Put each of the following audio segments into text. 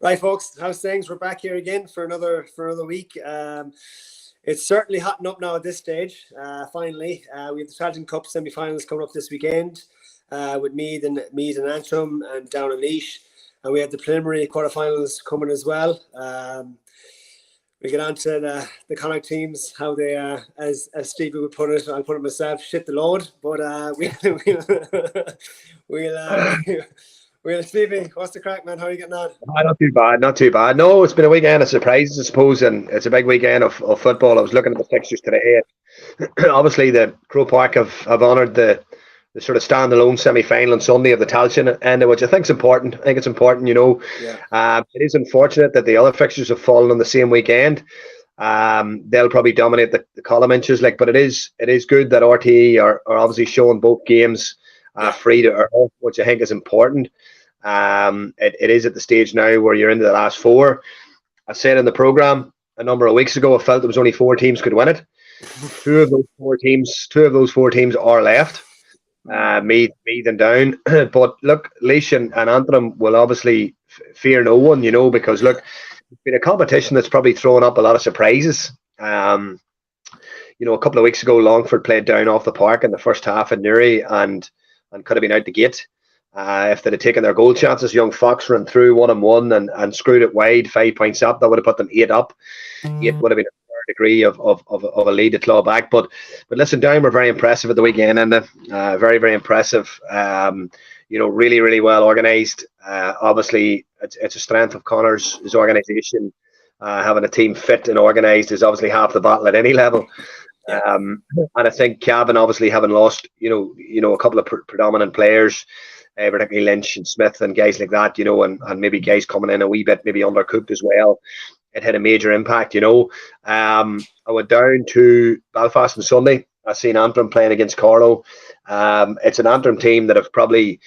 Right, folks, how's things? We're back here again for another week. It's certainly hotting up now at this stage. Finally, we have the Tailteann Cup semi-finals coming up this weekend with Meath and Antrim and down in Laois, and we have the preliminary quarterfinals coming as well. We get on to the Connacht teams, how they, as Stevie would put it, I'll put it myself, shit the load. But we'll Stevie, what's the crack, man? How are you getting on? Not too bad, not too bad. No, it's been a weekend of surprises, I suppose, and it's a big weekend of football. I was looking at the fixtures today. Obviously, the Crow Park have honoured the sort of standalone semi-final on Sunday of the Tailteann, and which I think is important. I think it's important, Yeah. It is unfortunate that the other fixtures have fallen on the same weekend. They'll probably dominate the column inches, but it is good that RTE are obviously showing both games free to air, which I think is important. It is at the stage now where you're into the last four. I said in the programme a number of weeks ago, I felt there was only 4 teams could win it. Two of those four teams are left. Meath and Down. But look, Laois and Antrim will obviously fear no one, because look, it's been a competition that's probably thrown up a lot of surprises. A couple of weeks ago, Longford played Down off the park in the first half in Newry and could have been out the gate. If they'd have taken their goal chances, young Fox ran through 1-on-1 and screwed it wide, 5 points up. That would have put them 8 up. 8 would have been a fair degree of a lead to claw back. But listen, Down were very impressive at the weekend, and very, very impressive. Really, really well organised. Obviously, it's a strength of Connor's organisation. Having a team fit and organised is obviously half the battle at any level. And I think Cavan, obviously having lost, a couple of predominant players, particularly Lynch and Smith and guys like that, and maybe guys coming in a wee bit, maybe undercooked as well. It had a major impact, I went down to Belfast on Sunday. I seen Antrim playing against Carlow. It's an Antrim team that have probably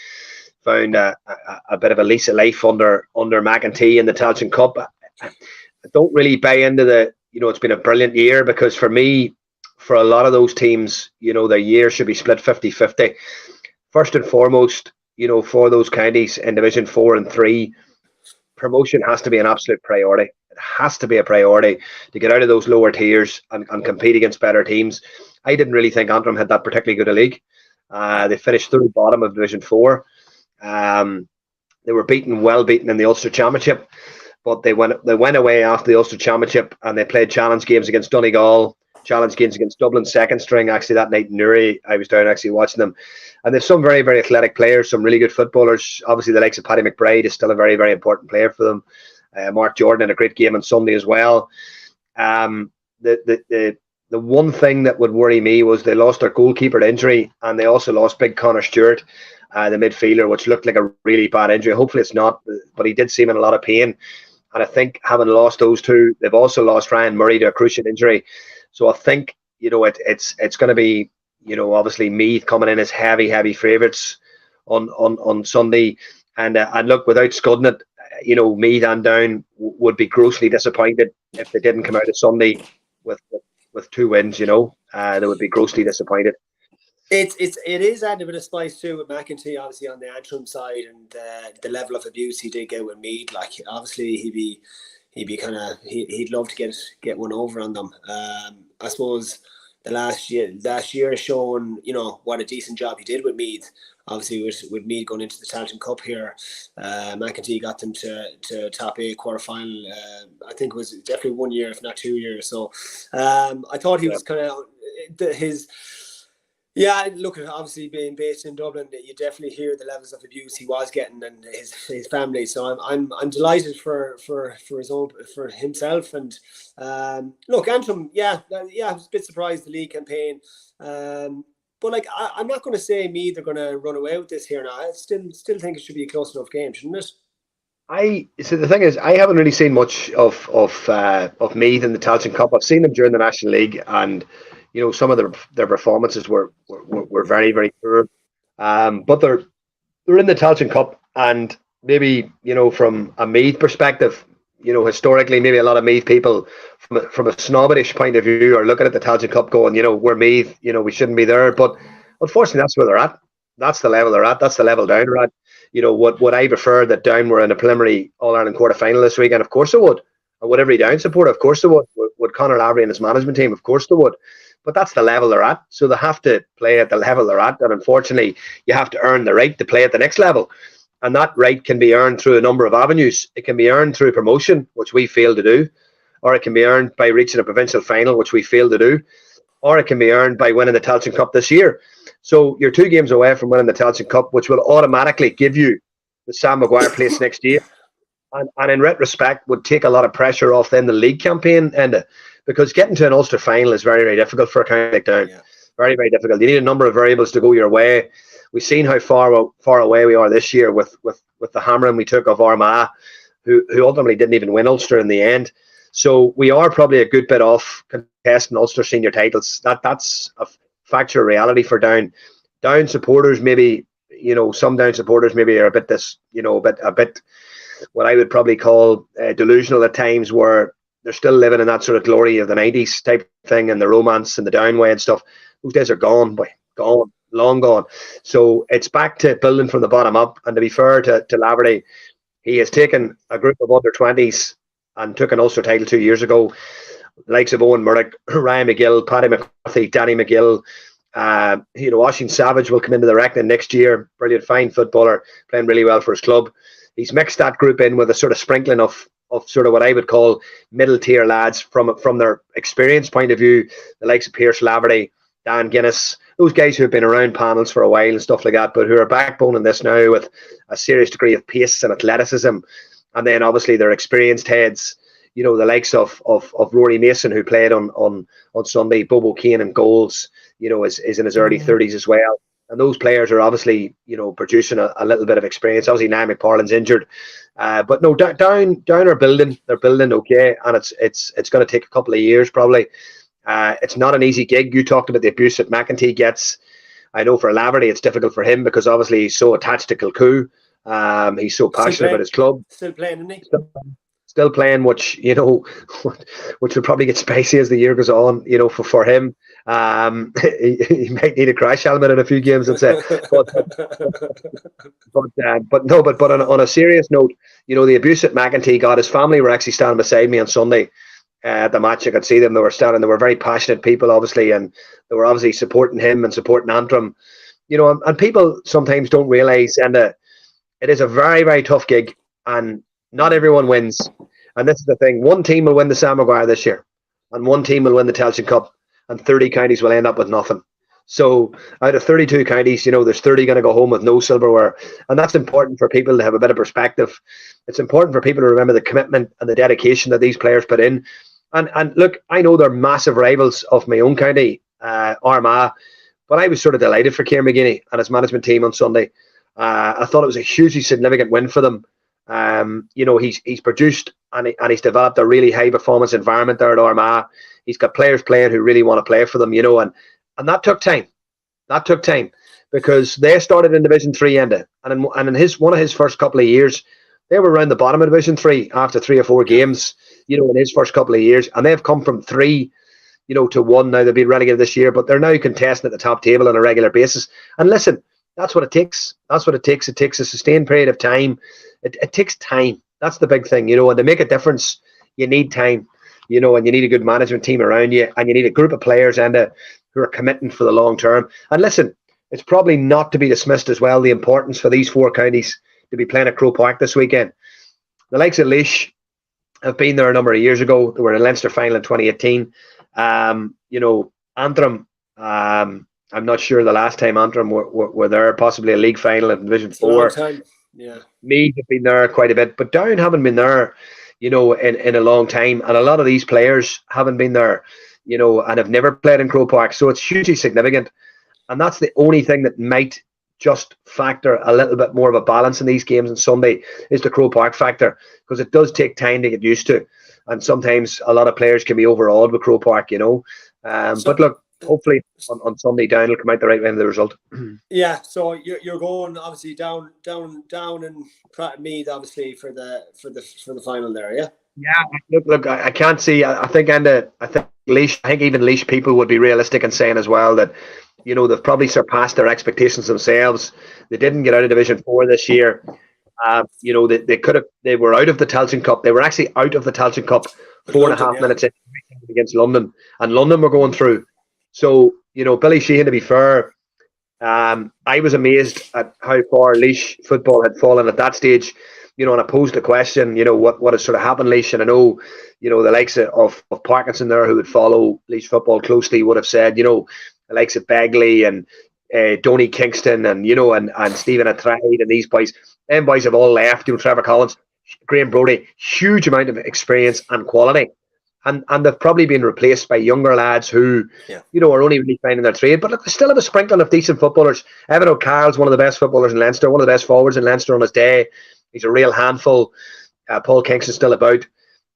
found a bit of a lease of life under McEntee in the Tailteann Cup. I don't really buy into it's been a brilliant year, because for me, for a lot of those teams, their year should be split 50-50. First and foremost, for those counties in Division 4 and 3, promotion has to be an absolute priority. It has to be a priority to get out of those lower tiers and compete against better teams. I didn't really think Antrim had that particularly good a league. They finished through the bottom of Division 4. They were well beaten in the Ulster Championship, but they went away after the Ulster Championship and they played challenge games against Donegal, challenge games against Dublin second string. Actually, that night in Newry, I was down actually watching them. And there's some very, very athletic players, some really good footballers. Obviously, the likes of Paddy McBride is still a very, very important player for them. Mark Jordan had a great game on Sunday as well. The one thing that would worry me was they lost their goalkeeper to injury, and they also lost big Connor Stewart, the midfielder, which looked like a really bad injury. Hopefully it's not, but he did seem in a lot of pain. And I think having lost those two, they've also lost Ryan Murray to a cruciate injury. So I think, it's going to be, obviously Meath coming in as heavy favourites on Sunday. And look, without scudding it, Meath and Down would be grossly disappointed if they didn't come out of Sunday with 2 wins, they would be grossly disappointed. It is adding a bit of spice too with McEntee, obviously on the Antrim side, and the level of abuse he did get with Meath. Like, obviously he'd love to get one over on them. I suppose the last year has shown, what a decent job he did with Meath. Obviously, with Meath going into the Tailteann Cup here, McEntee got them to top 8 quarterfinal. I think it was definitely 1 year, if not 2 years. So I thought he was kind of his. Yeah, look, obviously being based in Dublin, you definitely hear the levels of abuse he was getting and his family. So I'm delighted for himself. And look, Antrim, I was a bit surprised the league campaign. But I'm not going to say Meath are going to run away with this here now. I still think it should be a close enough game, shouldn't it? So the thing is, I haven't really seen much of Meath in the Tailteann Cup. I've seen them during the National League, and some of their performances were very, very poor. But they're in the Tailteann Cup, and maybe from a Meath perspective, historically, maybe a lot of Meath people from a snobbish point of view are looking at the Tailteann Cup going, we're Meath, we shouldn't be there. But unfortunately, that's where they're at. That's the level they're at. That's the level Down are at. You know, would I prefer that Down were in a preliminary All Ireland quarter final this weekend? Of course I would. And would every Down supporter? Of course they would. Would Conor Lavery and his management team? Of course they would. But that's the level they're at. So they have to play at the level they're at. And unfortunately, you have to earn the right to play at the next level. And that right can be earned through a number of avenues. It can be earned through promotion, which we failed to do, or it can be earned by reaching a provincial final, which we failed to do, or it can be earned by winning the Tailteann Cup this year. So you're 2 games away from winning the Tailteann Cup, which will automatically give you the Sam Maguire place next year. And in retrospect, would take a lot of pressure off then the league campaign, and because getting to an Ulster final is very, very difficult for a county like Down. Yeah. Very, very difficult. You need a number of variables to go your way. We've seen how far away we are this year with the hammering we took of Armagh, who ultimately didn't even win Ulster in the end. So we are probably a good bit off contesting Ulster senior titles. That's a factual reality for Down. Down supporters maybe, you know, some Down supporters maybe are a bit a bit what I would probably call delusional at times, where they're still living in that sort of glory of the 90s type thing and the romance and the Down way and stuff. Those days are gone, boy, gone, long gone. So it's back to building from the bottom up. And to be fair to Laverty, he has taken a group of under 20s and took an Ulster title 2 years ago. The likes of Owen Murdoch, Ryan McGill, Paddy McCarthy, Danny McGill. You know, Oisin Savage will come into the reckoning next year. Brilliant, fine footballer, playing really well for his club. He's mixed that group in with a sort of sprinkling of sort of what I would call middle tier lads from their experience point of view. The likes of Pierce Laverty, Dan Guinness, those guys who have been around panels for a while and stuff like that, but who are backbone in this now with a serious degree of pace and athleticism. And then obviously their experienced heads, you know, the likes of Rory Mason, who played on Sunday, Bobo Kane in goals, you know, is in his early 30s as well. And those players are obviously, you know, producing a little bit of experience. Obviously, Niall McParlin's injured, but no, Down are building. They're building okay, and it's going to take a couple of years probably. It's not an easy gig. You talked about the abuse that McEntee gets. I know for Laverty, it's difficult for him because obviously he's so attached to Kilcoo. He's so passionate about his club. Still playing, isn't he? Still playing, which, you know, which will probably get spicy as the year goes on, you know, for him. He might need a crash helmet in a few games, I'd say. But on a serious note, you know, the abuse that McEntee got, his family were actually standing beside me on Sunday at the match. I could see them. They were standing. They were very passionate people, obviously, and they were obviously supporting him and supporting Antrim. You know, and people sometimes don't realise, and it is a very, very tough gig, and not everyone wins. And this is the thing. One team will win the Sam Maguire this year, and one team will win the Tailteann Cup, and 30 counties will end up with nothing. So out of 32 counties, you know, there's 30 going to go home with no silverware. And that's important for people to have a bit of perspective. It's important for people to remember the commitment and the dedication that these players put in. And look, I know they're massive rivals of my own county, Armagh, but I was sort of delighted for Kieran McGinney and his management team on Sunday. I thought it was a hugely significant win for them. You know, he's produced and he's developed a really high performance environment there at Armagh. He's got players playing who really want to play for them, you know, and that took time. That took time because they started in Division 3, Enda, and in one of his first couple of years, they were around the bottom of Division 3 after 3 or 4 games, you know, in his first couple of years, and they've come from 3, you know, to 1 now. They've been relegated this year, but they're now contesting at the top table on a regular basis. And listen, that's what it takes. That's what it takes. It takes a sustained period of time. It takes time. That's the big thing, you know, and to make a difference, you need time, you know, and you need a good management team around you, and you need a group of players who are committing for the long term. And listen, it's probably not to be dismissed as well, the importance for these 4 counties to be playing at Croke Park this weekend. The likes of Laois have been there a number of years ago. They were in a Leinster final in 2018. You know, Antrim, I'm not sure the last time Antrim were there, possibly a league final in Division 4. Yeah. Meath have been there quite a bit, but Down haven't been there, you know, in a long time. And a lot of these players haven't been there, you know, and have never played in Croke Park. So it's hugely significant. And that's the only thing that might just factor a little bit more of a balance in these games on Sunday is the Croke Park factor, because it does take time to get used to. And sometimes a lot of players can be overawed with Croke Park, you know. But look, hopefully on Sunday Down will come out the right way in the result. Yeah, so you're going obviously down and Meath obviously for the final there, yeah. Yeah, look, I can't see. I think Laois, even Laois people would be realistic in saying as well that they've probably surpassed their expectations themselves. They didn't get out of Division 4 this year. They were out of the Tailteann Cup. They were actually out of the Tailteann Cup 4.5 minutes in against London, and London were going through. So, Billy Sheehan, to be fair, I was amazed at how far Laois football had fallen at that stage. And I posed the question, what has sort of happened, Laois? And I know, the likes of Parkinson there, who would follow Laois football closely, would have said, the likes of Begley and Donny Kingston and, and Stephen Attride and these boys. Them boys have all left, Trevor Collins, Graham Brodie, huge amount of experience and quality. And they've probably been replaced by younger lads who, are only really finding their trade. But look, they still have a sprinkling of decent footballers. Evan O'Carroll's one of the best footballers in Leinster, one of the best forwards in Leinster on his day. He's a real handful. Paul Kingston's still about.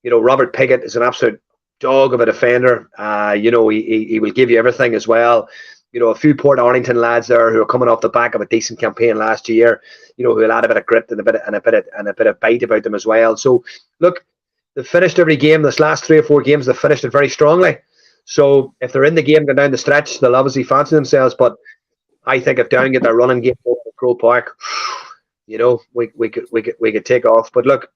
Robert Piggott is an absolute dog of a defender. He will give you everything as well. A few Port Arlington lads there who are coming off the back of a decent campaign last year. Who will add a bit of grit and a bit of bite about them as well. So look, they've finished every game. This last 3 or 4 games, they've finished it very strongly. So if they're in the game, going down the stretch, they'll obviously fancy themselves. But I think if Down get their running game over at Croke Park, we could take off. But look,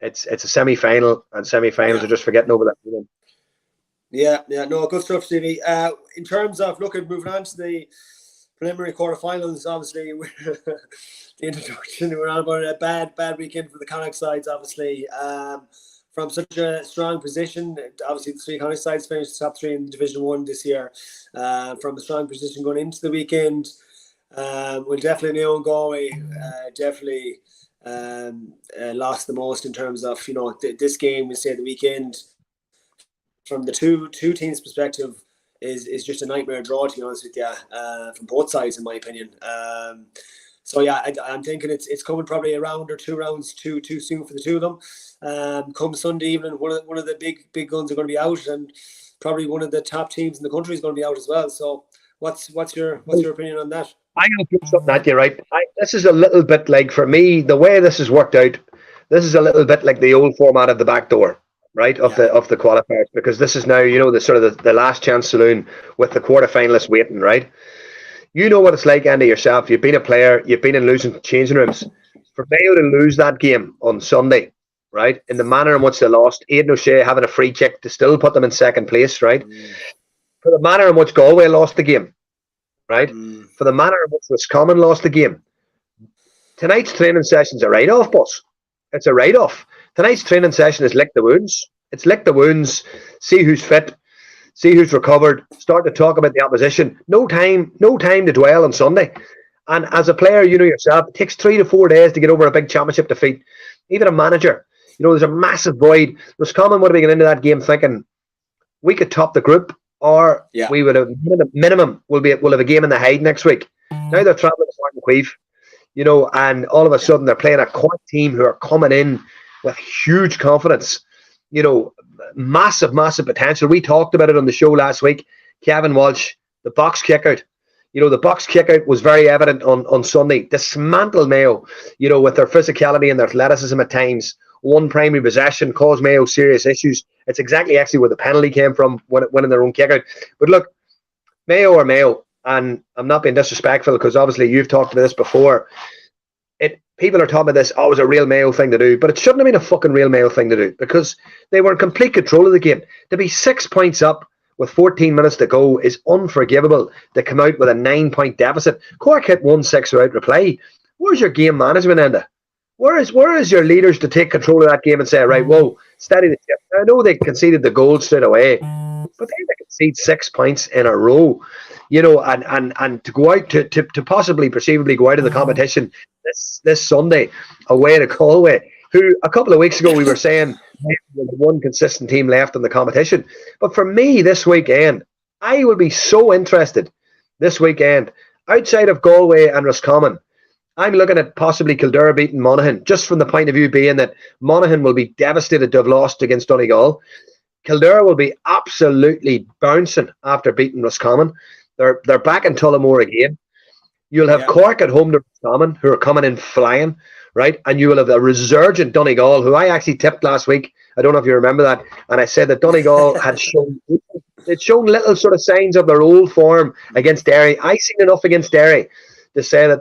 it's a semi-final, and semi-finals are just for getting over that. Yeah, no, good stuff, Stevie. In terms of moving on to the preliminary quarterfinals, obviously the introduction, we're on about a bad weekend for the Connacht sides, obviously. From such a strong position, obviously the 3 Connacht sides finished top 3 in Division 1 this year. From a strong position going into the weekend, we'll definitely know Galway definitely lost the most in terms of, this game, we say the weekend, from the two teams' perspective, is just a nightmare draw, to be honest with you, from both sides, in my opinion. So yeah, I'm thinking it's coming probably a round or 2 rounds too soon for the two of them. Come Sunday evening, one of the big guns are going to be out, and probably one of the top teams in the country is going to be out as well. So what's your opinion on that? I'm going to put something at you, right? This is a little bit like, for me, the way this has worked out, this is a little bit like the old format of the back door, right, of the qualifiers, because this is now, the sort of the last chance saloon with the quarterfinalists waiting, right? You know what it's like, Andy, yourself. You've been a player, you've been in losing changing rooms. For Mayo to lose that game on Sunday, right, in the manner in which they lost, Aidan O'Shea having a free kick to still put them in second place, right? For the manner in which Galway lost the game, right? For the manner in which Roscommon lost the game. Tonight's training session's a write-off, boss. It's a write-off. Tonight's training session is lick the wounds. It's lick the wounds, see who's fit, see who's recovered, start to talk about the opposition. No time to dwell on Sunday. And as a player, yourself, it takes 3 to 4 days to get over a big championship defeat. Even a manager, there's a massive void. Roscommon would have been into that game thinking we could top the group, or we would have minimum we'll have a game in the Hyde next week. Now they're travelling to Martin Queeve, and all of a sudden they're playing a Cork team who are coming in with huge confidence. Massive potential. We talked about it on the show last week. Kevin Walsh, the box kick out. The box kick out was very evident on Sunday. Dismantled Mayo, with their physicality and their athleticism at times. One primary possession caused Mayo serious issues. It's exactly actually where the penalty came from, winning their own kick out. But look, Mayo are Mayo, and I'm not being disrespectful because obviously you've talked about this before. People are talking about this, it was a real Mayo thing to do, but it shouldn't have been a fucking real Mayo thing to do because they were in complete control of the game. To be 6 points up with 14 minutes to go is unforgivable. To come out with a 9-point deficit. Cork hit 1-6 without reply. Where's your game management, Enda? Where is your leaders to take control of that game and say, right, whoa, steady the ship? I know they conceded the goal straight away, but they concede 6 points in a row, and to go out to possibly perceivably go out of the competition this Sunday away to Galway, who a couple of weeks ago we were saying was the one consistent team left in the competition. But for me this weekend, I will be so interested this weekend, outside of Galway and Roscommon. I'm looking at possibly Kildare beating Monaghan, just from the point of view being that Monaghan will be devastated to have lost against Donegal. Kildare will be absolutely bouncing after beating Roscommon. They're back in Tullamore again. You'll have Cork at home to Roscommon, who are coming in flying, right? And you will have a resurgent Donegal, who I actually tipped last week I don't know if you remember that. And I said that Donegal had shown they'd shown little sort of signs of their old form against Derry. I seen enough against Derry to say that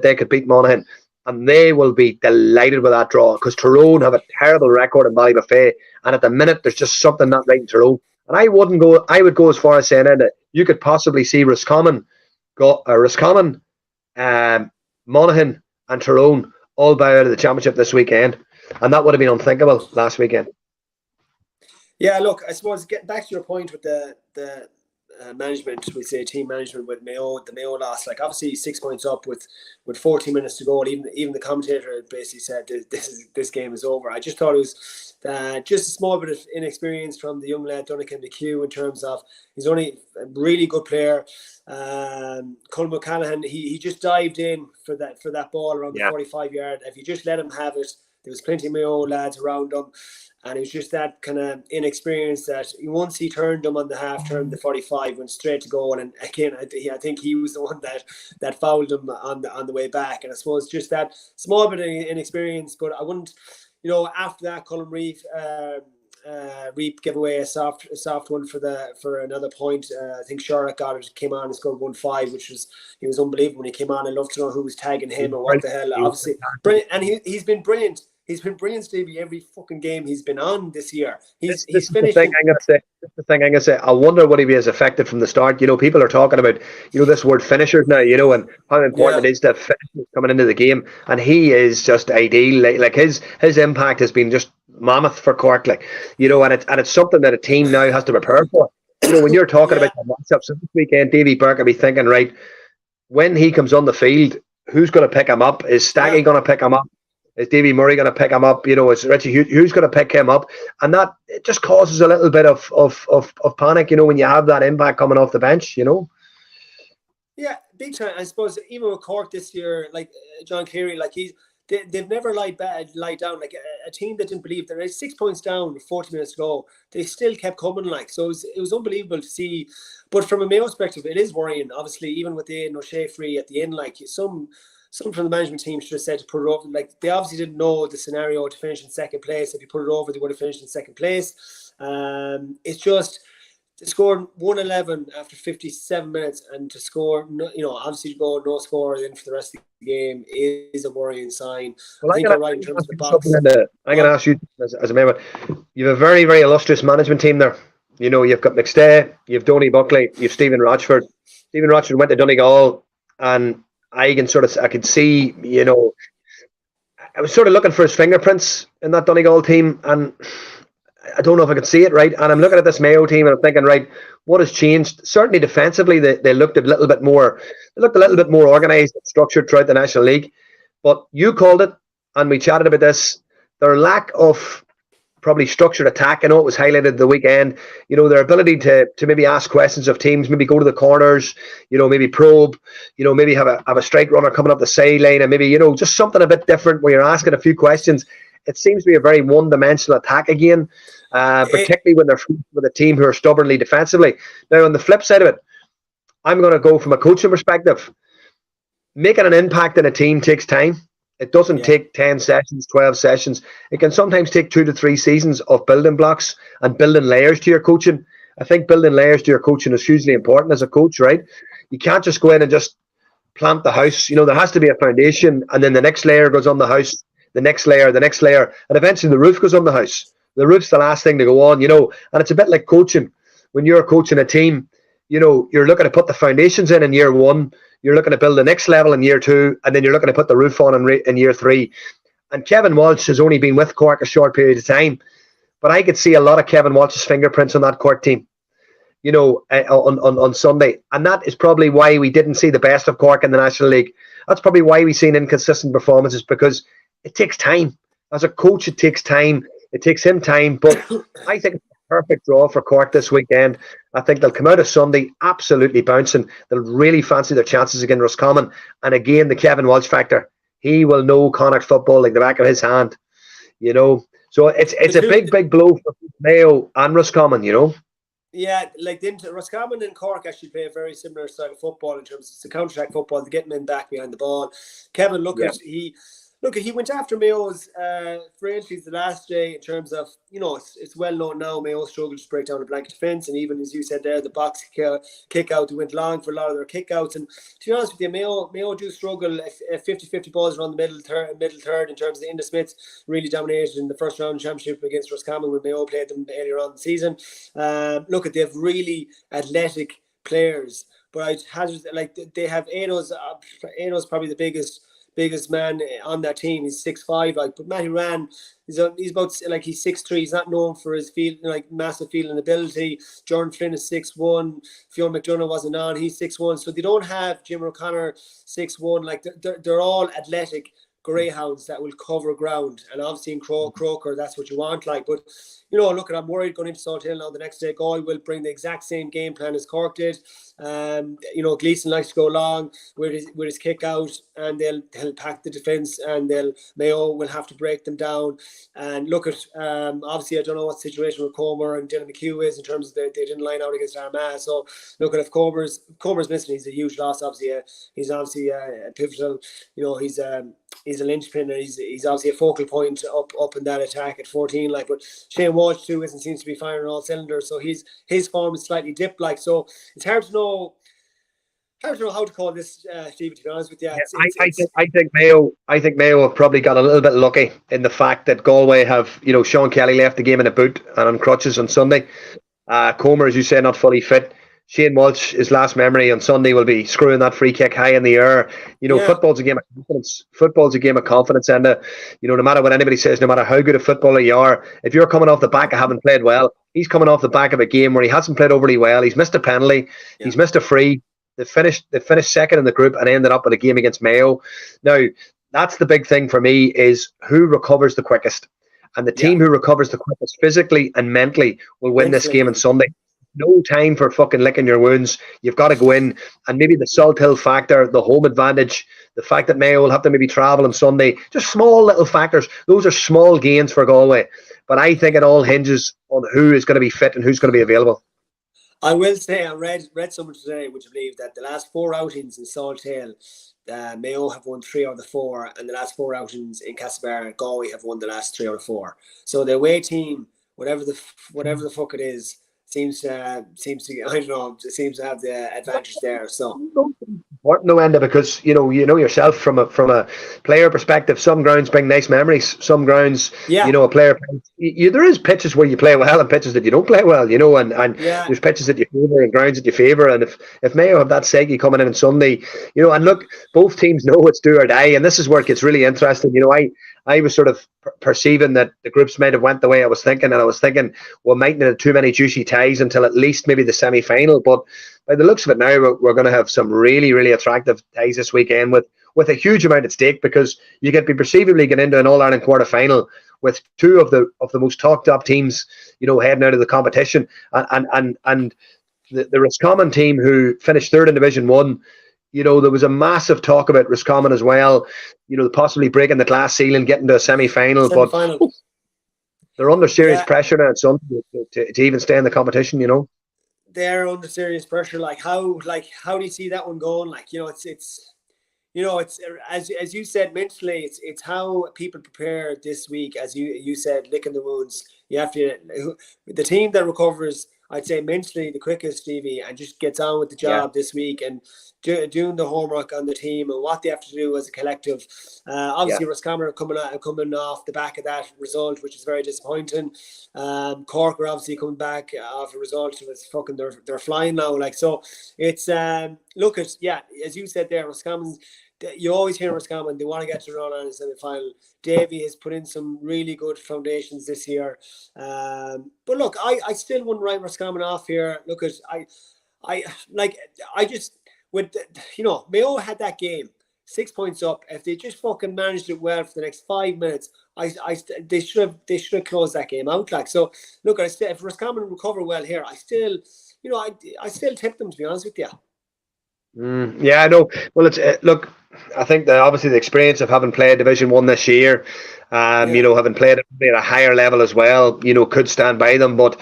they could beat Monaghan, and they will be delighted with that draw because Tyrone have a terrible record in Ballybuffet, and at the minute there's just something not right in Tyrone. And I would go as far as saying that you could possibly see Roscommon, Monaghan, and Tyrone all bow out of the championship this weekend, and that would have been unthinkable last weekend. Yeah, look, I suppose getting back to your point with the management, we say team management with Mayo, the Mayo loss, like obviously 6 points up with 14 minutes to go, and even the commentator basically said this game is over. I just thought it was just a small bit of inexperience from the young lad Donnacha McHugh in terms of he's only a really good player. Colm O'Callaghan, he just dived in for that ball around the 45-yard. If you just let him have it, there was plenty of Mayo lads around him. And it was just that kind of inexperience that once he turned them on the half turn, the 45 went straight to goal. And again, I think he was the one that fouled him on the way back. And I suppose just that small bit of inexperience. But I wouldn't, after that, Colin Reap gave away a soft one for another point. I think Sharrock came on and scored 1-5, he was unbelievable when he came on. I love to know who was tagging him or what the hell. Obviously, brilliant, and he's been brilliant. He's been brilliant, Stevie, every fucking game he's been on this year. He's finished. The thing I'm gonna say. I wonder would he be as effective from the start. People are talking about this word finishers now. And how important it is to have finishers coming into the game, and he is just ideal. Like his impact has been just mammoth for Cork. And it's something that a team now has to prepare for. When you're talking about the matchups this weekend, Davy Burke will be thinking, right, when he comes on the field, who's going to pick him up? Is Staggy going to pick him up? Is Davy Murray going to pick him up? Is Richie who's going to pick him up? And that it just causes a little bit of panic, when you have that impact coming off the bench, Yeah, big time. I suppose even with Cork this year, like John Cleary, like they've never lied down. Like a team that didn't believe they're 6 points down with 40 minutes to go, they still kept coming. So it was unbelievable to see. But from a Mayo perspective, it is worrying. Obviously, even with the O'Shea free at the end, like some from the management team should have said to put it over. Like they obviously didn't know the scenario to finish in second place. If you put it over, they would have finished in second place. It's just to score 1-11 after 57 minutes and to score, obviously to go no score in for the rest of the game is a worrying sign. Well, I think you're right in terms of the box. I'm going to ask you as a member. You have a very, very illustrious management team there. You've got McStay, you've Donny Buckley, you've Stephen Rochford. Stephen Rochford went to Donegal, and I could see, I was sort of looking for his fingerprints in that Donegal team, and I don't know if I could see it right. And I'm looking at this Mayo team, and I'm thinking, right, what has changed? Certainly defensively, they looked a little bit more organised and structured throughout the National League. But you called it, and we chatted about this. Their lack of probably structured attack. I know it was highlighted the weekend. Their ability to maybe ask questions of teams, maybe go to the corners, maybe probe, maybe have a strike runner coming up the sideline, and maybe just something a bit different where you're asking a few questions. It seems to be a very one-dimensional attack again, particularly when they're with a team who are stubbornly defensively. Now, on the flip side of it, I'm going to go from a coaching perspective. Making an impact in a team takes time. It doesn't take 10 sessions, 12 sessions. It can sometimes take 2 to 3 seasons of building blocks and building layers to your coaching. I think building layers to your coaching is hugely important as a coach, right? You can't just go in and just plant the house. There has to be a foundation, and then the next layer goes on the house, the next layer, and eventually the roof goes on the house. The roof's the last thing to go on, and it's a bit like coaching. When you're coaching a team, you're looking to put the foundations in year 1. You're looking to build the next level in year 2, and then you're looking to put the roof on in year 3. And Kevin Walsh has only been with Cork a short period of time, but I could see a lot of Kevin Walsh's fingerprints on that Cork team, on Sunday. And that is probably why we didn't see the best of Cork in the National League. That's probably why we've seen inconsistent performances, because it takes time. As a coach, it takes time. It takes him time, but I think perfect draw for Cork this weekend. I think they'll come out of Sunday absolutely bouncing. They'll really fancy their chances against Roscommon. And again, the Kevin Walsh factor. He will know Connacht football like the back of his hand. So it's a big blow for Mayo and Roscommon, Yeah, like Roscommon and Cork actually play a very similar style of football in terms of the counter-attack football. They get men back behind the ball. Kevin, look, he went after Mayo's frailties the last day in terms of, it's well known now Mayo struggled to break down the blanket defence, and even as you said there, the box kick out, they went long for a lot of their kick outs. And to be honest with you, Mayo do struggle if 50-50 balls around the middle third in terms of the Enda Smiths really dominated in the first round championship against Roscommon when Mayo played them earlier on in the season. Look, they have really athletic players, but they have Aino's probably the biggest man on that team. He's 6'5", but Matty Ran, he's about he's 6'3". He's not known for his massive fielding ability. Jordan Flynn is 6'1". Fionn McDonough wasn't on. He's 6'1". So they don't have Jim O'Connor 6'1". They're all athletic greyhounds that will cover ground, and obviously in Croker that's what you want. But look, I'm worried going into Salthill now. The next day, Galway will bring the exact same game plan as Cork did. Gleeson likes to go long with his kick out, and they'll pack the defence, and Mayo will have to break them down. And look at obviously I don't know what the situation with Comer and Dylan McHugh is in terms of they didn't line out against Armagh. So look at if Comer's missing, he's a huge loss. Obviously, he's obviously a pivotal. He's a linchpin, and he's obviously a focal point up in that attack at 14. But Shane Walsh too seems to be firing on all cylinders. So his form is slightly dipped. So it's hard to know how to call this, Steve. To be honest with you, I think Mayo have probably got a little bit lucky in the fact that Galway have Sean Kelly left the game in a boot and on crutches on Sunday. Comer, as you say, not fully fit. Shane Walsh, his last memory on Sunday will be screwing that free kick high in the air. Football's a game of confidence. Football's a game of confidence, and no matter what anybody says, no matter how good a footballer you are, if you're coming off the back of having played well, he's coming off the back of a game where he hasn't played overly well. He's missed a penalty. Yeah. He's missed a free. They finished second in the group and ended up with a game against Mayo. Now, that's the big thing for me, is who recovers the quickest. And the team who recovers the quickest physically and mentally will win this game on Sunday. No time for fucking licking your wounds. You've got to go in, and maybe the Salthill factor, the home advantage, the fact that Mayo will have to maybe travel on Sunday, just small little factors. Those are small gains for Galway. But I think it all hinges on who is going to be fit and who's going to be available. I will say, I read somewhere today, which I believe that the last 4 outings in Salthill, Mayo have won 3 out of the 4, and the last 4 outings in Castlebar, Galway have won the last 3 out of 4. So the away team, whatever the fuck it is, seems to I don't know, it seems to have the advantage there. So no, Enda, because you know yourself from a player perspective, some grounds bring nice memories, some grounds a player there is pitches where you play well and pitches that you don't play well, and there's pitches that you favour and grounds that you favour. And if Mayo have that Segi coming in on Sunday, and look, both teams know it's do or die, and this is where it gets really interesting. I was sort of perceiving that the groups might have went the way I was thinking, and I was thinking, well, mightn't have too many juicy ties until at least maybe the semi-final. But by the looks of it now, we're going to have some really, really attractive ties this weekend with a huge amount at stake, because you could be perceivably get into an All-Ireland quarter-final with 2 of the most talked-up teams, heading out of the competition, and the Roscommon team who finished 3rd in Division 1. There was a massive talk about Roscommon as well, possibly breaking the glass ceiling, getting to a semi-final. But they're under serious pressure now to even stay in the competition, They're under serious pressure. How do you see that one going? It's as you said, mentally, it's how people prepare this week. As you said, licking the wounds. You have to, the team that recovers, I'd say mentally the quickest, Stevie, and just gets on with the job this week and doing the homework on the team and what they have to do as a collective. Obviously, Roscommon are coming off the back of that result, which is very disappointing. Cork are obviously coming back off a result. It's fucking they're flying now. So it's look at as you said there, Roscommon. You always hear Roscommon, they want to get to run on in the semi-final. Davy has put in some really good foundations this year. But look, I still wouldn't write Roscommon off here. Look at Mayo had that game 6 points up. If they just fucking managed it well for the next 5 minutes, they should have closed that game out. So look, if Roscommon recover well here, I still tip them, to be honest with you. I know. Well, it's look, I think that obviously the experience of having played Division 1 this year, having played at a higher level as well, could stand by them. But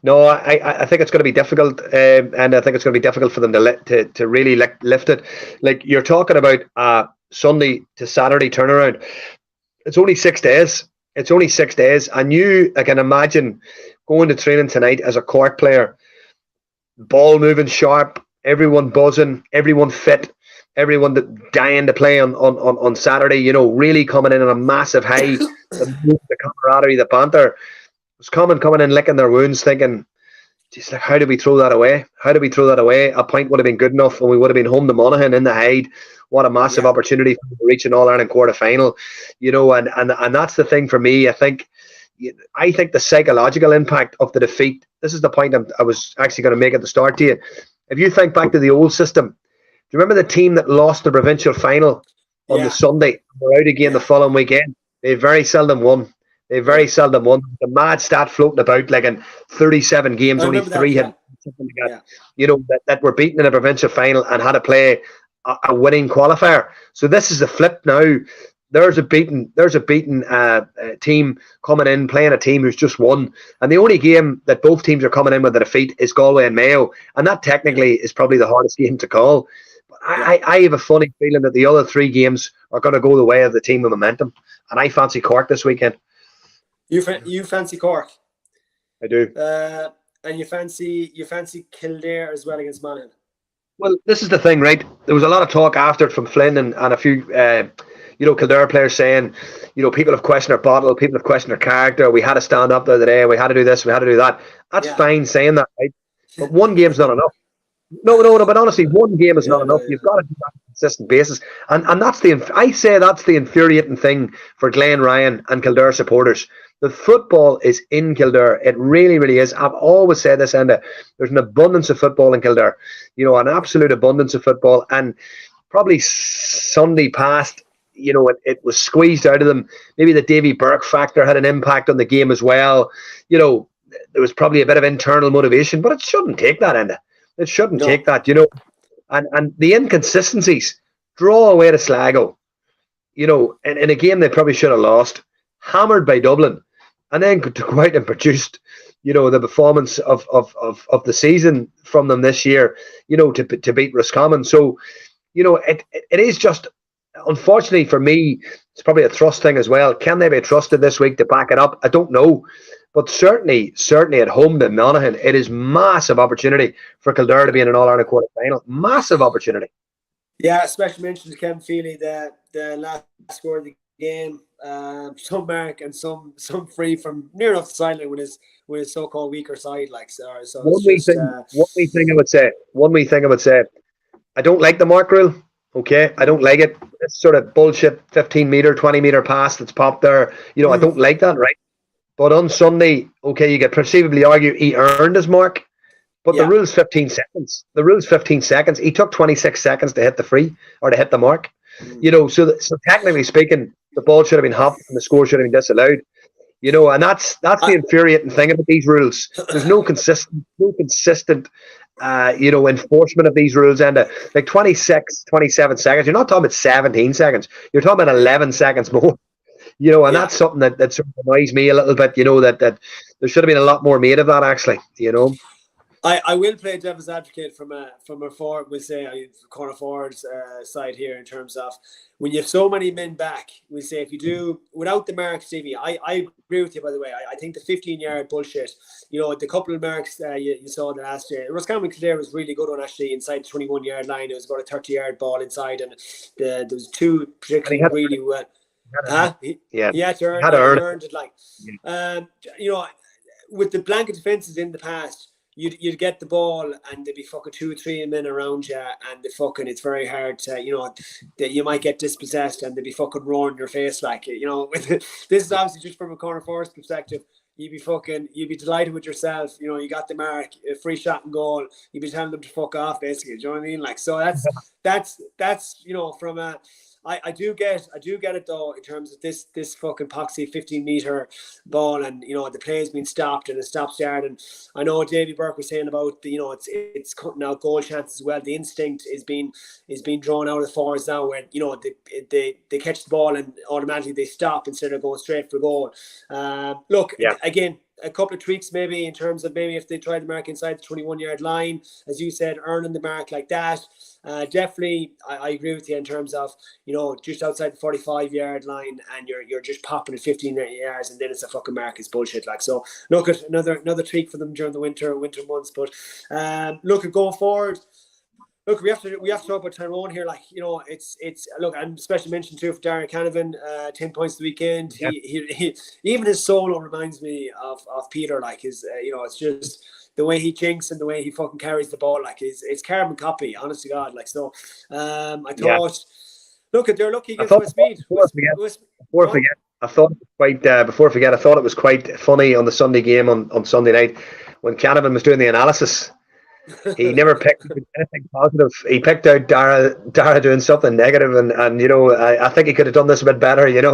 no, I think it's going to be difficult, and I think it's going to be difficult for them to really lift it. Like you're talking about Sunday to Saturday turnaround. It's only 6 days. It's only 6 days. And I can imagine going to training tonight as a Cork player, ball moving sharp, everyone buzzing, everyone fit, everyone dying to play on Saturday, really coming in on a massive high. The camaraderie, the banter was coming in, licking their wounds, thinking, geez, like, how do we throw that away? How do we throw that away? A point would have been good enough, and we would have been home to Monaghan in the Hyde. What a massive opportunity to reach an All-Ireland quarter-final, and that's the thing for me. I think the psychological impact of the defeat, this is the point I was actually going to make at the start to you. If you think back to the old system, do you remember the team that lost the provincial final on the Sunday? We're out again the following weekend. They very seldom won. The mad stat floating about, like in 37 games, only 3 had something like that. That were beaten in a provincial final and had to play a winning qualifier. So this is the flip now. There's a beaten team coming in, playing a team who's just won. And the only game that both teams are coming in with a defeat is Galway and Mayo. And that technically is probably the hardest game to call. But I have a funny feeling that the other 3 games are going to go the way of the team with momentum. And I fancy Cork this weekend. You fancy Cork? I do. And you fancy Kildare as well against Monaghan? Well, this is the thing, right? There was a lot of talk after it from Flynn and a few Kildare players saying, people have questioned our bottle, people have questioned our character. We had to stand up the other day. We had to do this. We had to do that. That's fine saying that, right? But one game's not enough. No. But honestly, one game is not enough. You've got to do that on a consistent basis, and that's the infuriating thing for Glenn Ryan and Kildare supporters. The football is in Kildare. It really, really is. I've always said this, Enda. There's an abundance of football in Kildare. An absolute abundance of football, and probably Sunday past, it was squeezed out of them. Maybe the Davy Burke factor had an impact on the game as well. There was probably a bit of internal motivation, but it shouldn't take that, Enda. It shouldn't take that, and the inconsistencies. Draw away to Sligo, in a game they probably should have lost, hammered by Dublin, and then to go out and produced, the performance of the season from them this year, to beat Roscommon. So, it is just, unfortunately for me, it's probably a trust thing as well. Can they be trusted this week to back it up? I don't know. But certainly at home to Monaghan, it is massive opportunity for Kildare to be in an All-Ireland quarter-final. Massive opportunity. Yeah, special mention to Kevin Feely, the last score of the game. Some mark and some free from near enough the sideline with his so-called weaker side. One wee thing I would say. I don't like the mark rule. Okay, I don't like it. It's sort of bullshit 15-meter, 20-meter pass that's popped there. I don't like that, right? But on Sunday, okay, you could perceivably argue he earned his mark, but the rule's 15 seconds. The rule's 15 seconds. He took 26 seconds to hit the free or to hit the mark. So technically speaking, the ball should have been hopped and the score should have been disallowed. And that's the infuriating thing about these rules. There's no consistent enforcement of these rules. And like 26, 27 seconds. You're not talking about 17 seconds. You're talking about 11 seconds more. That's something that sort of annoys me a little bit, that there should have been a lot more made of that, actually, I will play devil's advocate from a forward, we'll say, corner forward's side here in terms of when you have so many men back, we say if you do, without the marks, Stevie, I agree with you, by the way. I think the 15-yard bullshit, the couple of marks you saw the last year, Roscommon Kildare was really good on actually inside the 21-yard line. It was about a 30-yard ball inside, and there was 2 particularly really well. He had to earn it. With the blanket defenses in the past, you'd get the ball and there'd be fucking 2 or 3 men around you, and it's very hard to, that you might get dispossessed and they'd be fucking roaring your face this is obviously just from a corner forward's perspective. You'd be delighted with yourself. You got the mark, a free shot and goal. You'd be telling them to fuck off, basically. Do you know what I mean? So that's from a. I do get it though, in terms of this fucking poxy 15-meter ball, and the play has been stopped and a stop start. And I know Davy Burke was saying about it's cutting out goal chances as well. The instinct is being drawn out of the forwards now, where they catch the ball and automatically they stop instead of going straight for goal. Again, a couple of tweaks maybe in terms of maybe if they try to mark inside the 21-yard line, as you said, earning the mark like that. Definitely, I agree with you in terms of, just outside the 45-yard line and you're just popping at 15 yards and then it's a fucking mark. It's bullshit. Like, so look at another tweak for them during the winter months. But look at going forward. Look, we have to talk about Tyrone here. Like, it's look, and especially mentioned too for Darren Canavan, 10 points the weekend. Yep. He even his solo reminds me of Peter. Like his, it's just the way he jinks and the way he fucking carries the ball. Like it's carbon copy. Honest to God. Like, so, I thought, look, they're lucky against Westmeath. Before I forget, I thought it was quite funny on the Sunday game on Sunday night when Canavan was doing the analysis. He never picked anything positive. He picked out Dara doing something negative, and I think he could have done this a bit better, and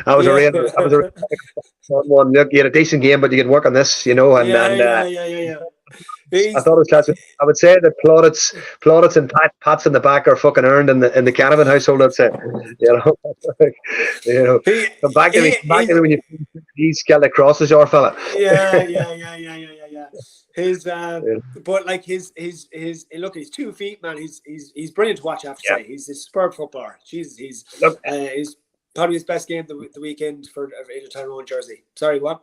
I was a real fun one. Look, you had a decent game, but you can work on this, Yeah. I thought it was classic. I would say that plaudits and pats in the back are fucking earned in the Canavan household. I'd say, come back to me when you he's Celtic crosses your fella. Yeah. But like his look, he's 2 feet, man. He's brilliant to watch. I have to say, he's a superb footballer. Jesus, he's probably his best game the weekend for a Tyrone jersey. Sorry, what?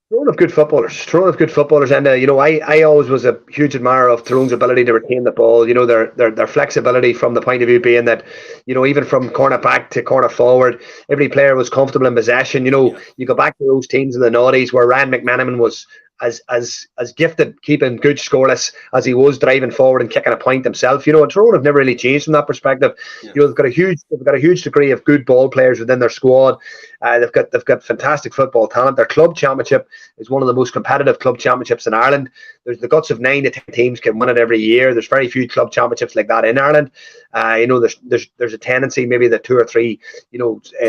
Tyrone of good footballers, and I always was a huge admirer of Tyrone's ability to retain the ball. Their flexibility from the point of view being that, even from corner back to corner forward, every player was comfortable in possession. You go back to those teams in the noughties where Ryan McManaman was as gifted keeping good scoreless as he was driving forward and kicking a point himself. Tyrone have never really changed from that perspective. They've got a huge degree of good ball players within their squad. They've got fantastic football talent. Their club championship is one of the most competitive club championships in Ireland. There's the guts of 9 to 10 teams can win it every year. There's very few club championships like that in Ireland. There's a tendency maybe that 2 or 3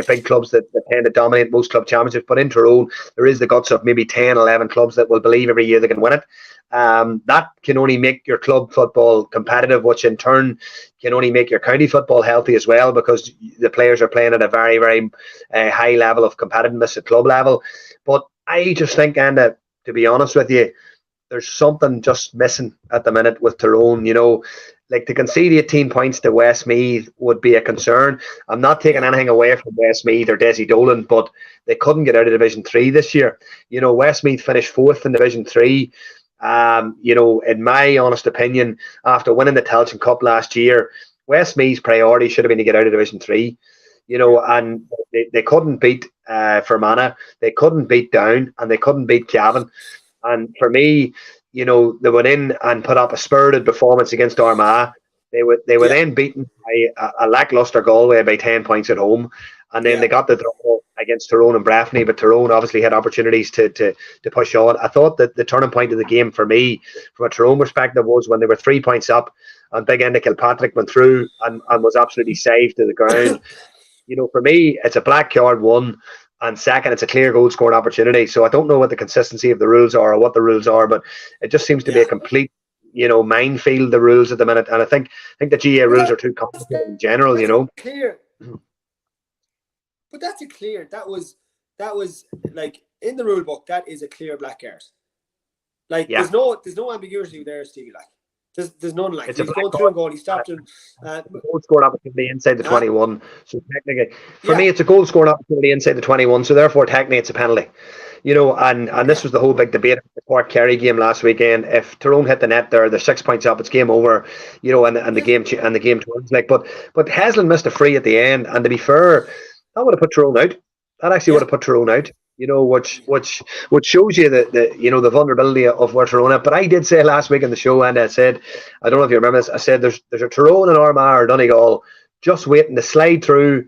big clubs that tend to dominate most club championships, but in Tyrone there is the guts of maybe 10, 11 clubs that will believe every year they can win it. That can only make your club football competitive, which in turn can only make your county football healthy as well, because the players are playing at a very, very high level of competitiveness at club level. But I just think, Enda, to be honest with you, there's something just missing at the minute with Tyrone. Like to concede 18 points to Westmeath would be a concern. I'm not taking anything away from Westmeath or Desi Dolan, but they couldn't get out of Division 3 this year. Westmeath finished 4th in Division 3. In my honest opinion, after winning the Tailteann Cup last year, Westmeath's priority should have been to get out of Division 3. And they couldn't beat Fermanagh, they couldn't beat Down, and they couldn't beat Cavan. And for me, they went in and put up a spirited performance against Armagh. They were then beaten by a lackluster Galway by 10 points at home, and then they got the draw against Tyrone and Breffni, but Tyrone obviously had opportunities to push on. I thought that the turning point of the game for me, from a Tyrone perspective, was when they were 3 points up and big Enda Kilpatrick went through and was absolutely saved to the ground. For me, it's a black card, one, and second, it's a clear goal scoring opportunity. So I don't know what the consistency of the rules are or what the rules are, but it just seems to be a complete, minefield, the rules at the minute. And I think the GA rules are too complicated in general, Clear. But that was like in the rule book, that is a clear black card. Like there's no ambiguity there, Stevie. Like there's none. Like he's going through a goal, he stopped him. Goal scoring opportunity inside the 21. So technically, for me, it's a goal scoring opportunity inside the 21. So therefore, technically, it's a penalty. And this was the whole big debate at the Cork Kerry game last weekend. If Tyrone hit the net there, they're 6 points up. It's game over. And the game turns. Like, but Heslin missed a free at the end. And to be fair, that would have put Tyrone out. That actually would have put Tyrone out. Which shows you the vulnerability of where Tyrone are. But I did say last week in the show, and I said, I don't know if you remember this, I said there's a Tyrone and Armagh or Donegal just waiting to slide through,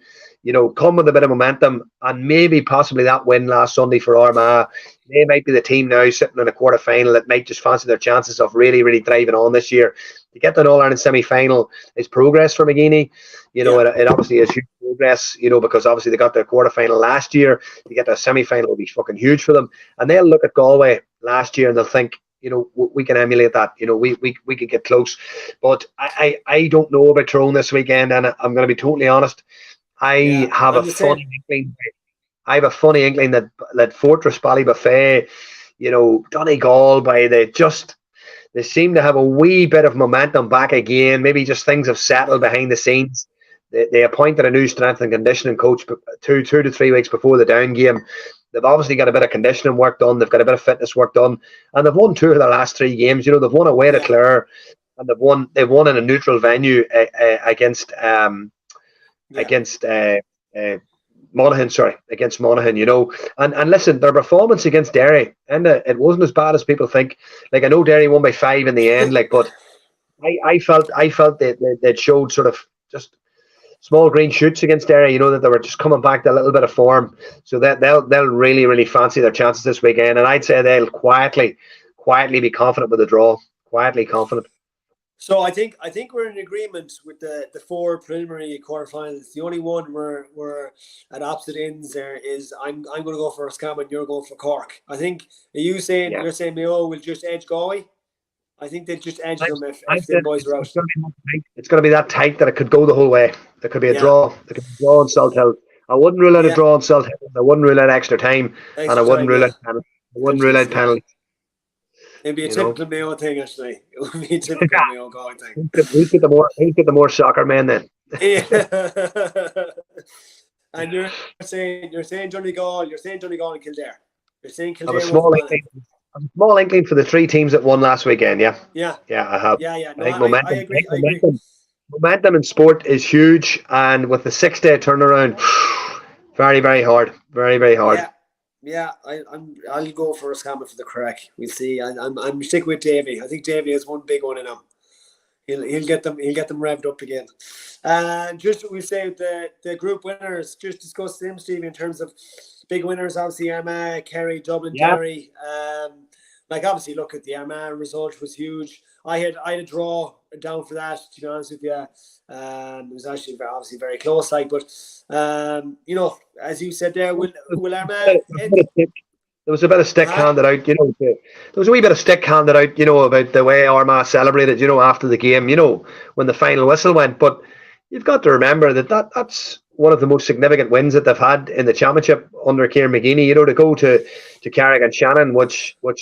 come with a bit of momentum, and maybe possibly that win last Sunday for Armagh. They might be the team now sitting in a quarter final that might just fancy their chances of really, really driving on this year. To get to an All-Ireland semi-final is progress for McGeeney. It obviously is huge progress, because obviously they got their quarter final last year. To get to a semi-final will be fucking huge for them. And they'll look at Galway last year and they'll think, we can emulate that. We could get close. But I don't know about Tyrone this weekend, and I'm going to be totally honest. I have a funny inkling that Fortress Ballybuffet, Donegal they seem to have a wee bit of momentum back again. Maybe just things have settled behind the scenes. They appointed a new strength and conditioning coach 2 to 3 weeks before the down game. They've obviously got a bit of conditioning work done. They've got a bit of fitness work done, and they've won 2 of their last 3 games. They've won away to Clare, and they've won in a neutral venue against Monaghan. Against Monaghan. And listen, their performance against Derry, and it wasn't as bad as people think. Like, I know Derry won by 5 in the end, but I felt that they'd showed sort of just small green shoots against Derry, that they were just coming back to a little bit of form. So that they'll really, really fancy their chances this weekend. And I'd say they'll quietly be confident with the draw. Quietly confident. So I think we're in agreement with the 4 preliminary quarterfinals. The only one we're at opposite ends there is I'm going to go for Scammon, you're going for Cork. I think you're saying Mayo will just edge Galway. I think they'll just edge them if the boys are out. It's going to be that tight that it could go the whole way. There could be a draw. There could be a draw on Salthill. I wouldn't rule out a draw on Salthill. I wouldn't rule out extra time, and I wouldn't rule out penalty. I wouldn't rule out penalty. It'd be a typical Mayo thing, actually. It would be a typical Mayo Galway thing. Who's got the more soccer men then? Yeah. And you're saying Donegal. You're saying Donegal and Kildare. You're saying Kildare. A small inkling for the 3 teams that won last weekend. Yeah, I have. Yeah. No, I agree. I agree. Momentum in sport is huge, and with the 6-day turnaround, very, very hard. Very, very hard. Yeah. I'll go for a scammer for the crack. We'll see. I'm sticking with Davey. I think Davey has one big one in him. He'll get them revved up again. And just we say the group winners. Just discuss them, Steve, in terms of big winners. Obviously, Armagh, Kerry, Dublin, Derry. Obviously, look at the Armagh result was huge. I had a draw down for that, to be honest with you. It was actually obviously very close, but as you said there, will Armagh? There was a bit of stick handed out, there was a wee bit of stick handed out, about the way Armagh celebrated, after the game, when the final whistle went. But you've got to remember that's one of the most significant wins that they've had in the championship under Kieran McGeeney, to go to Carrick and Shannon, which was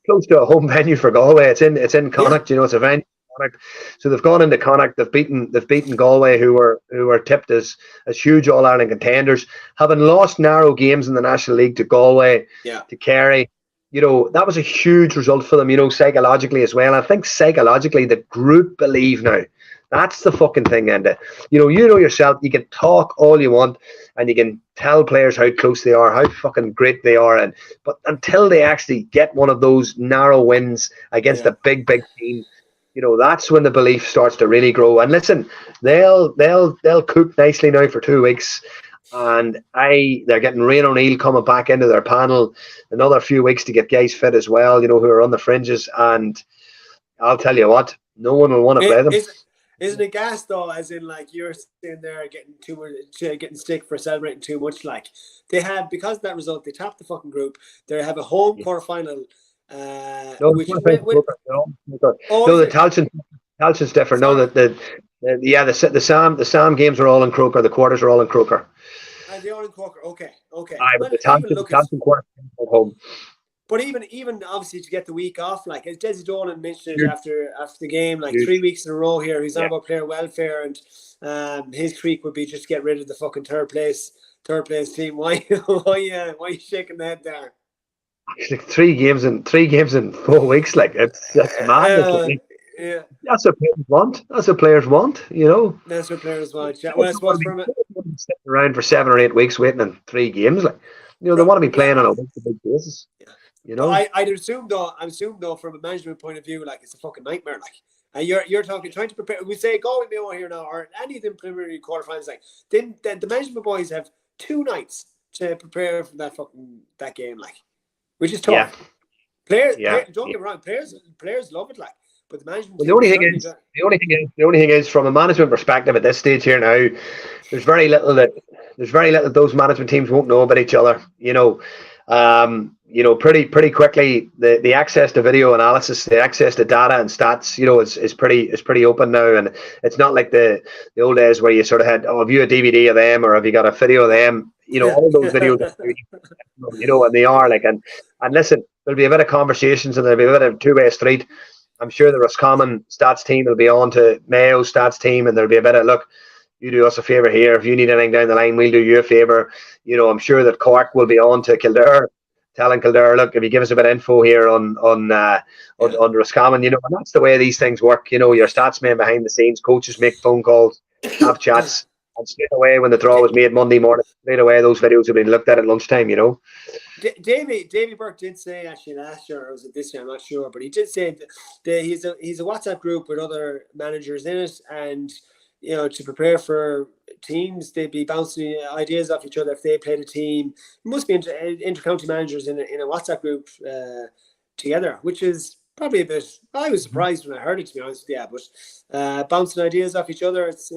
close to a home venue for Galway. It's in Connacht, it's a venue. So they've gone into Connacht. They've beaten Galway, who were tipped as huge All-Ireland contenders, having lost narrow games in the National League to Galway, to Kerry. That was a huge result for them, psychologically as well. I think psychologically the group believe now. That's the fucking thing, Enda. You know yourself, you can talk all you want and you can tell players how close they are, how fucking great they are, but until they actually get one of those narrow wins against a big team, that's when the belief starts to really grow. And listen, they'll cook nicely now for 2 weeks, and they're getting Rain O'Neill coming back into their panel another few weeks to get guys fit as well, who are on the fringes. And I'll tell you what, no one will want to play them. Isn't it gas though? As in, you're sitting there getting stick for celebrating too much. They have, because of that result, they tapped the fucking group. They have a home quarterfinal. The Tailteann's different. No, the Sam games are all in Croker. The quarters are all in Croker. And they're all in Croker. Okay. But the Tailteann quarter at home. But even obviously to get the week off, as Desi Dolan mentioned after the game, 3 weeks in a row here, he's on about player welfare, and his creek would be just get rid of the fucking third place team. Why are you shaking the head there? Actually, 3 games in 4 weeks, that's mad. That's what players want. That's what players want. That's what players want. Yeah. Well, I suppose sitting around for 7 or 8 weeks waiting in 3 games, they want to be playing on a week-to-week basis. I'd assume though, from a management point of view, it's a fucking nightmare. And you're trying to prepare. We say go with Mayo here now, or any of them preliminary quarterfinals. Then the management boys have 2 nights to prepare for that game, which is tough. Players, don't get me wrong, players love it, but the management. Well, the only thing is, from a management perspective at this stage here now, there's very little that those management teams won't know about each other. Pretty quickly, the access to video analysis, the access to data and stats, is pretty open now, and it's not like the old days where you sort of had, have you a DVD of them or have you got a video of them? all those videos, and they are like, and listen, there'll be a bit of conversations and there'll be a bit of two-way street. I'm sure the Roscommon stats team will be on to Mayo stats team, and there'll be a bit of, look, you do us a favour here. If you need anything down the line, we'll do you a favour. I'm sure that Cork will be on to Kildare, telling Kildare, look, if you give us a bit of info here on Roscommon, and that's the way these things work. Your stats men behind the scenes, coaches make phone calls, have chats, and straight away when the draw was made Monday morning, straight away those videos have been looked at lunchtime. Davy Burke did say actually last year, or was it this year? I'm not sure, but he did say that he's a WhatsApp group with other managers in it, and to prepare for teams, they'd be bouncing ideas off each other if they played a team. It must be inter-county managers in a WhatsApp group together, which is probably a bit. I was surprised when I heard it, to be honest with you. But bouncing ideas off each other, it's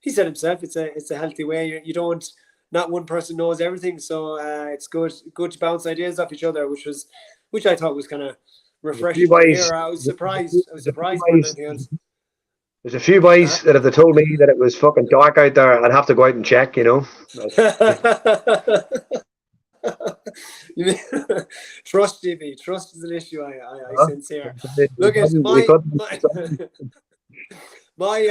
he said himself, it's a healthy way. You don't. Not one person knows everything, so it's good to bounce ideas off each other, which I thought was kind of refreshing to hear. I was surprised more than anything else. There's a few boys that if they told me that it was fucking dark out there, I'd have to go out and check, Trust, JB. Trust is an issue I sense here. Look, it's my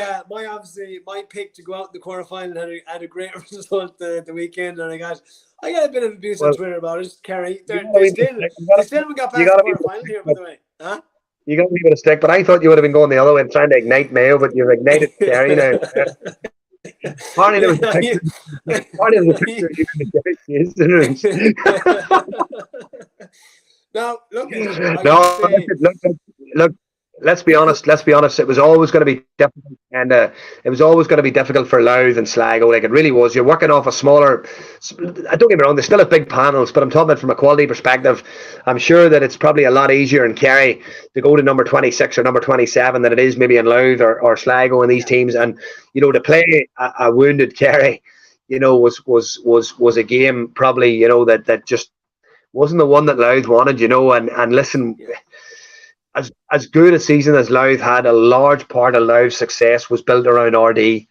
obviously my pick to go out in the quarterfinal had a great result the weekend, and I got a bit of abuse on Twitter about it. Kerry, they still haven't got past the quarterfinal here, by the way. Huh? You got a wee bit of stick, but I thought you would have been going the other way and trying to ignite Mayo, but you've ignited Kerry now. Apparently there was a picture. Now, look. Look. Let's be honest. It was always going to be difficult, and it was always going to be difficult for Louth and Sligo. Like it really was. You're working off a smaller. Don't get me wrong. They still have big panels, but I'm talking about from a quality perspective. I'm sure that it's probably a lot easier in Kerry to go to number 26 or number 27 than it is maybe in Louth or Sligo and these teams. And to play a wounded Kerry, was a game probably that just wasn't the one that Louth wanted. And listen. Yeah. As good a season as Louth had, a large part of Louth's success was built around RD. A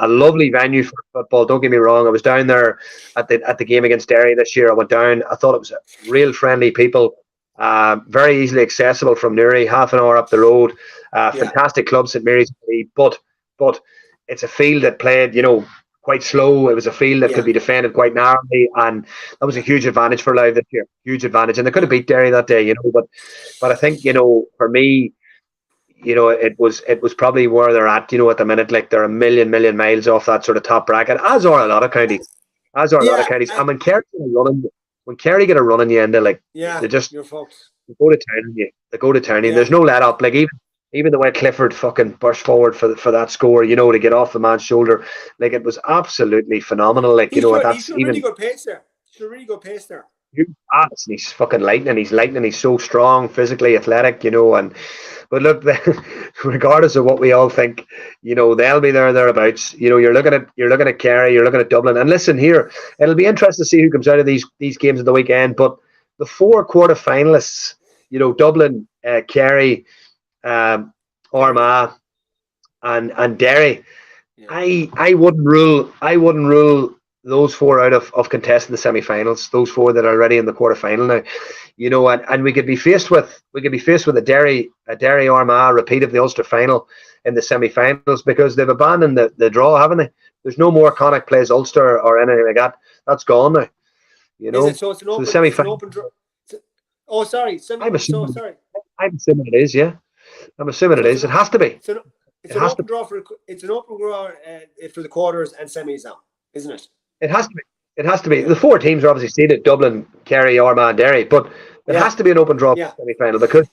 lovely venue for football. Don't get me wrong. I was down there at the game against Derry this year. I went down. I thought it was real friendly people, very easily accessible from Newry, half an hour up the road. Fantastic club, St Mary's. But it's a field that played, quite slow. It was a field that could be defended quite narrowly, and that was a huge advantage for Louth this year. Huge advantage, and they could have beat Derry that day, But I think for me, it was probably where they're at, at the minute. Like they're a million miles off that sort of top bracket, as are a lot of counties. And when Kerry get a run on you, and they just you're fucked. They go to town on you. They go to town on you. There's no let up. Like even the way Clifford fucking burst forward for that score, to get off the man's shoulder, like it was absolutely phenomenal. Like he's really good pace there. He's fucking lightning. He's so strong, physically athletic, but look, regardless of what we all think, they'll be thereabouts. You're looking at Kerry, you're looking at Dublin, and listen here, it'll be interesting to see who comes out of these games of the weekend. But the 4 quarter finalists, Dublin, Kerry, Armagh, and Derry. Yeah. I wouldn't rule those 4 out of contesting the semi-finals. Those 4 that are already in the quarter final now, and we could be faced with a Derry Armagh repeat of the Ulster final in the semi-finals, because they've abandoned the draw, haven't they? There's no more Connacht plays Ulster or anything like that. That's gone now. So it's an open draw. Oh, sorry. I'm assuming it is. Yeah. I'm assuming it is. It has to be. It's an open draw for the quarters and semis now, isn't it? It has to be. It has to be. The 4 teams are obviously seeded: Dublin, Kerry, Armagh, and Derry. But it has to be an open draw for the semi-final, because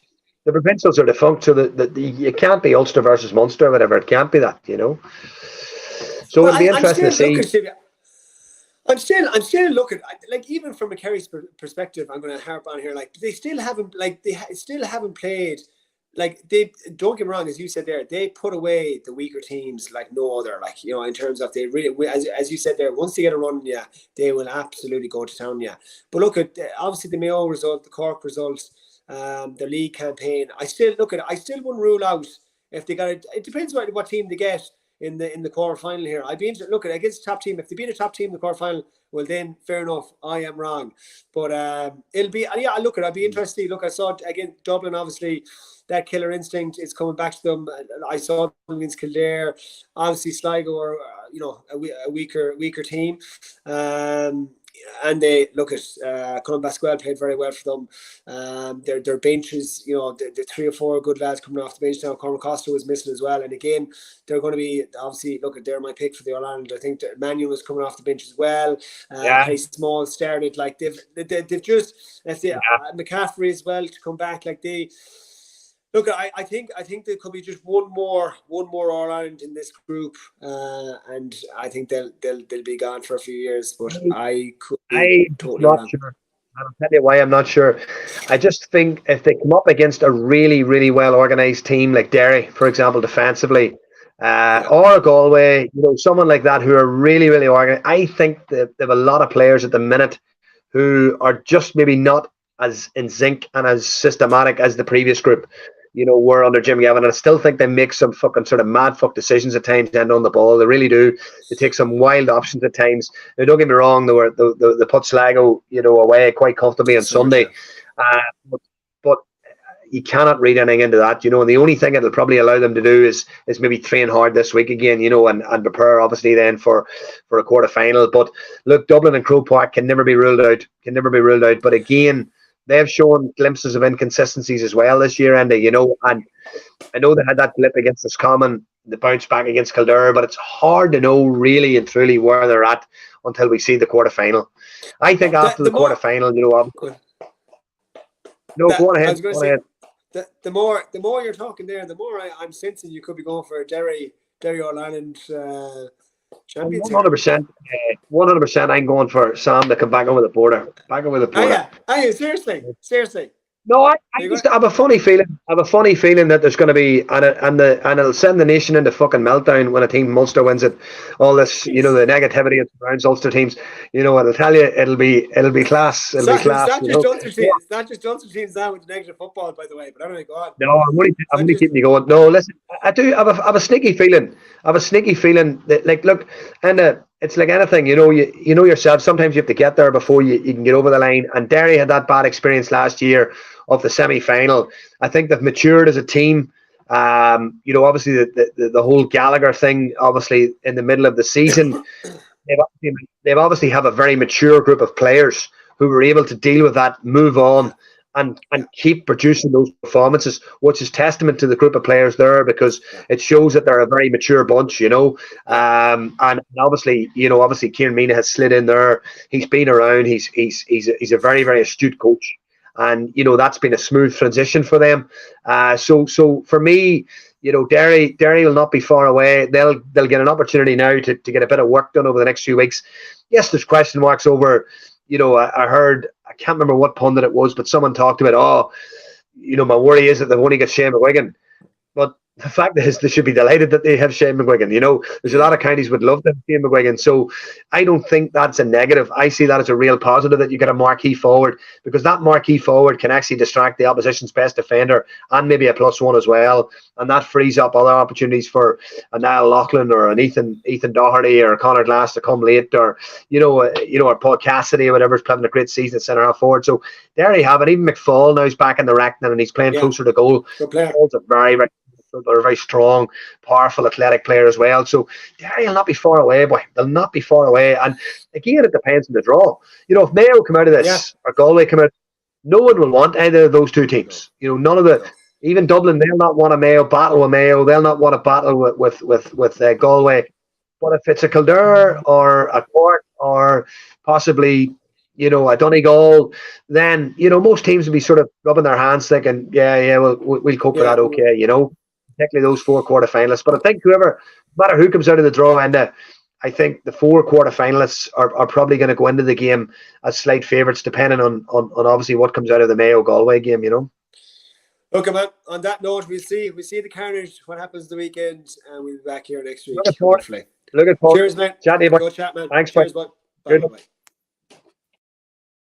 the provincials are defunct. So that you can't be Ulster versus Munster or whatever. It can't be that. So it'll be interesting to see. I'm still looking, like, even from a Kerry's perspective, I'm going to harp on here. Like they still haven't played. Like they, don't get me wrong, as you said there, they put away the weaker teams like no other. Like, in terms of they really, as you said there, once they get a run, they will absolutely go to town. But look at obviously the Mayo result, the Cork results, the league campaign. I still wouldn't rule out if they got it. It depends what team they get. in the quarter final here. I'd be look at against a top team. If they beat a top team in the quarter final, well then fair enough. I am wrong, but it'll be look at. I'd be interested. Look, I saw again Dublin. Obviously, that killer instinct is coming back to them. I saw them against Kildare. Obviously, Sligo are a weaker team. And they look at Colin Pasquale played very well for them. Their benches, the 3 or 4 good lads coming off the bench now. Cormac Costa was missing as well, and again they're going to be obviously look at they're my pick for the All-Ireland. I think that Mayo was coming off the bench as well. Harry Small started like they've just McCaffrey as well to come back like they. Look, I think there could be just one more All-Ireland in this group, and I think they'll be gone for a few years. But I'm totally not sure. I'll tell you why I'm not sure. I just think if they come up against a really, really well organised team like Derry, for example, defensively, or Galway, someone like that who are really, really organised, I think they have a lot of players at the minute who are just maybe not as in sync and as systematic as the previous group. Were under Jim Gavin, and I still think they make some fucking sort of mad fuck decisions at times end on the ball. They really do. They take some wild options at times. Now, don't get me wrong, they put Sligo, away quite comfortably on Sunday. But you cannot read anything into that, and the only thing it'll probably allow them to do is maybe train hard this week again, and prepare obviously then for a quarter final. But look, Dublin and Croke Park can never be ruled out. But again, they've shown glimpses of inconsistencies as well this year, Enda, and I know they had that blip against Roscommon, the bounce back against Kildare, but it's hard to know really and truly where they're at until we see the quarter final. I think after the quarter final, go on ahead. The more you're talking there, the more I'm sensing you could be going for a Derry All-Ireland champions. 100%. I'm going for Sam to come back over the border. Seriously. No, I just have a funny feeling. That there's going to be and it'll send the nation into fucking meltdown when a team Munster wins it. All this, the negativity that surrounds Ulster teams. I'll tell you, it'll be class. It'll be class. It's not just Ulster teams now with the negative football, by the way. But anyway, go on. No, I'm only keeping you going. No, listen, I do have a sneaky feeling. That, like, look, and it's like anything, you know yourself. Sometimes you have to get there before you can get over the line. And Derry had that bad experience last year of the semi-final. I think they've matured as a team. Obviously the whole Gallagher thing, obviously in the middle of the season, they've obviously have a very mature group of players who were able to deal with that, move on, and keep producing those performances, which is testament to the group of players there, because it shows that they're a very mature bunch, and obviously Kieran Meena has slid in there. He's been around. He's a very, very astute coach, and that's been a smooth transition for them. So for me, Derry will not be far away. They'll get an opportunity now to get a bit of work done over the next few weeks. Yes, there's question marks over. I heard, I can't remember what pundit it was, but someone talked about, my worry is that they've only got Shane McGuigan. But the fact is, they should be delighted that they have Shane McGuigan. There's a lot of counties would love to have Shane McGuigan. So I don't think that's a negative. I see that as a real positive, that you get a marquee forward, because that marquee forward can actually distract the opposition's best defender and maybe a +1 as well. And that frees up other opportunities for a Niall Loughlin or an Ethan Doherty or a Conor Glass to come late, or or Paul Cassidy or whatever's playing a great season at centre half forward. So there you have it. Even McFall now is back in the reckoning and he's playing closer to goal. Paul's a very, very they're a very strong, powerful, athletic player as well. So Derry will not be far away, boy. They'll not be far away. And again, it depends on the draw. If Mayo come out of this or Galway come out, no one will want either of those two teams. None of the, even Dublin, they'll not want a Mayo battle with Mayo. They'll not want a battle with Galway. But if it's a Kildare or a Cork or possibly a Donegal, then most teams will be sort of rubbing their hands, thinking, we'll cope with that, okay, particularly those 4 quarterfinalists. But I think no matter who comes out of the draw, and I think the 4 quarterfinalists are probably going to go into the game as slight favourites, depending on obviously what comes out of the Mayo Galway game. Okay, man. On that note, we'll see the carnage. What happens the weekend, and we'll be back here next week. Looking forward. Cheers, man. Chat to you, Go chat, man. Thanks, cheers, bud. Bye.